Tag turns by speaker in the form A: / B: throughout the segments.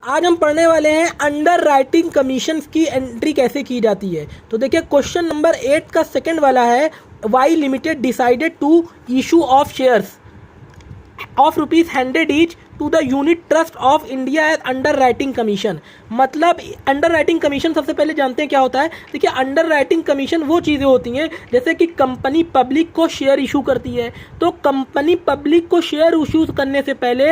A: आज हम पढ़ने वाले हैं अंडर राइटिंग कमीशन की एंट्री कैसे की जाती है। तो देखिए क्वेश्चन नंबर 8 का सेकंड वाला है, Y limited decided to issue of shares of ₹100 each to the Unit Trust of India as under writing commission. मतलब अंडर राइटिंग कमीशन सबसे पहले जानते हैं क्या होता है। देखिए अंडर राइटिंग कमीशन वो चीज़ें होती हैं जैसे कि कंपनी पब्लिक को शेयर इशू करती है, तो कंपनी पब्लिक को शेयर इशू करने से पहले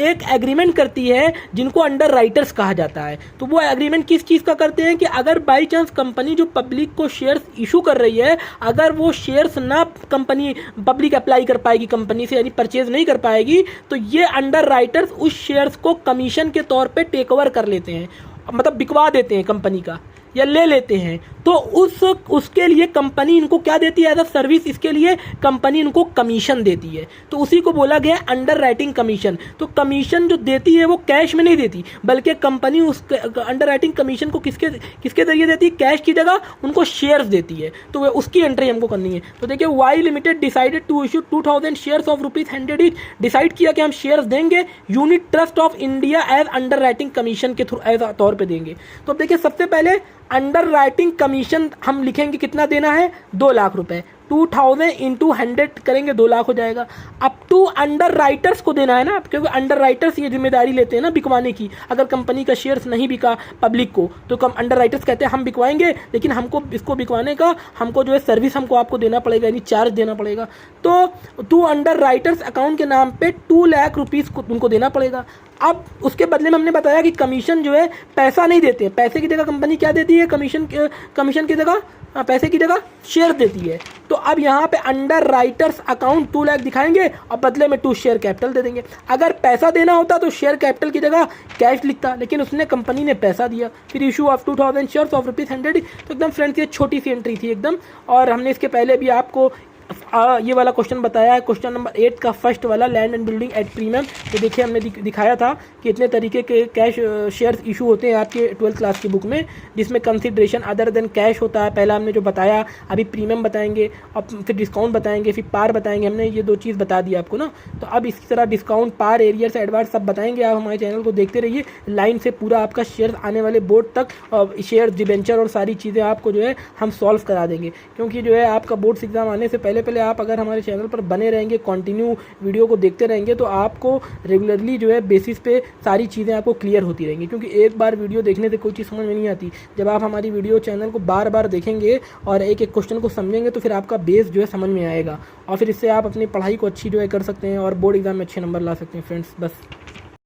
A: एक एग्रीमेंट करती है जिनको अंडर राइटर्स कहा जाता है। तो वो एग्रीमेंट किस चीज़ का करते हैं कि अगर बाई चांस कंपनी जो पब्लिक को शेयर्स इशू कर रही है, अगर वो शेयर्स ना कंपनी पब्लिक अप्लाई कर पाएगी कंपनी से, यानी परचेज नहीं कर पाएगी, तो ये अंडर राइटर्स उस शेयर्स को कमीशन के तौर पे टेक ओवर कर लेते हैं, मतलब बिकवा देते हैं कंपनी का या ले लेते हैं। तो उसके लिए कंपनी इनको क्या देती है एज अ सर्विस, इसके लिए कंपनी इनको कमीशन देती है। तो उसी को बोला गया अंडर राइटिंग कमीशन। तो कमीशन जो देती है वो कैश में नहीं देती, बल्कि कंपनी उस अंडर राइटिंग कमीशन को किसके जरिए देती है, कैश की जगह उनको शेयर्स देती है। तो उसकी एंट्री हमको करनी है। तो देखिए Y limited decided to issue 2000 shares of ₹100 each. Decide किया कि हम शेयर्स देंगे Unit Trust of India as under writing commission के थ्रू एज तौर पर देंगे। तो देखिए सबसे पहले अंडर राइटिंग कमीशन हम लिखेंगे कितना देना है, 2 लाख रुपए। 2000 इंटू 100 करेंगे 2 लाख हो जाएगा। अप टू अंडर राइटर्स को देना है ना, क्योंकि अंडर राइटर्स ये जिम्मेदारी लेते हैं ना बिकवाने की। अगर कंपनी का शेयर्स नहीं बिका पब्लिक को तो अंडर राइटर्स कहते हैं हम बिकवाएंगे, लेकिन हमको इसको बिकवाने का हमको जो है सर्विस हमको आपको देना पड़ेगा, यानी चार्ज देना पड़ेगा। तो टू अंडर राइटर्स अकाउंट के नाम पे 2 लाख रुपीज़ उनको देना पड़ेगा। अब उसके बदले में हमने बताया कि कमीशन जो है पैसा नहीं देते हैं, पैसे की जगह कंपनी क्या देती है, कमीशन की जगह पैसे की जगह शेयर देती है। तो अब यहाँ पे अंडर राइटर्स अकाउंट 2 लाख दिखाएंगे और बदले में 2 शेयर कैपिटल दे देंगे। अगर पैसा देना होता तो शेयर कैपिटल की जगह कैश लिखता, लेकिन उसने कंपनी ने पैसा दिया। फिर इशू ऑफ 2000 शेयर्स ऑफ ₹100। तो एकदम फ्रेंड्स ये छोटी सी एंट्री थी एकदम, और हमने इसके पहले भी आपको ये वाला क्वेश्चन बताया है, क्वेश्चन नंबर 8 का फर्स्ट वाला, land and building at premium. तो देखिए हमने दिखाया था कि इतने तरीके के कैश शेयर्स इशू होते हैं आपके 12th क्लास की बुक में, जिसमें कंसिडरेशन अदर देन कैश होता है। पहला हमने जो बताया, अभी प्रीमियम बताएंगे और फिर डिस्काउंट बताएंगे, फिर पार बताएंगे। हमने ये 2 चीज़ बता दी आपको ना। तो अब इसी तरह डिस्काउंट, पार, एरियर से एडवांस सब बताएंगे। आप हमारे चैनल को देखते रहिए, लाइन से पूरा आपका शेयर आने वाले बोर्ड तक शेयर डिबेंचर और सारी चीज़ें आपको जो है हम सॉल्व करा देंगे। क्योंकि जो है आपका बोर्ड्स एग्जाम आने से पहले आप अगर हमारे चैनल पर बने रहेंगे, कंटिन्यू वीडियो को देखते रहेंगे, तो आपको रेगुलरली जो है बेसिस पे सारी चीज़ें आपको क्लियर होती रहेंगी। क्योंकि एक बार वीडियो देखने से कोई चीज़ समझ में नहीं आती। जब आप हमारी वीडियो चैनल को बार बार देखेंगे और एक एक क्वेश्चन को समझेंगे तो फिर आपका बेस जो है समझ में आएगा, और फिर इससे आप अपनी पढ़ाई को अच्छी जो है कर सकते हैं और बोर्ड एग्जाम में अच्छे नंबर ला सकते हैं फ्रेंड्स। बस।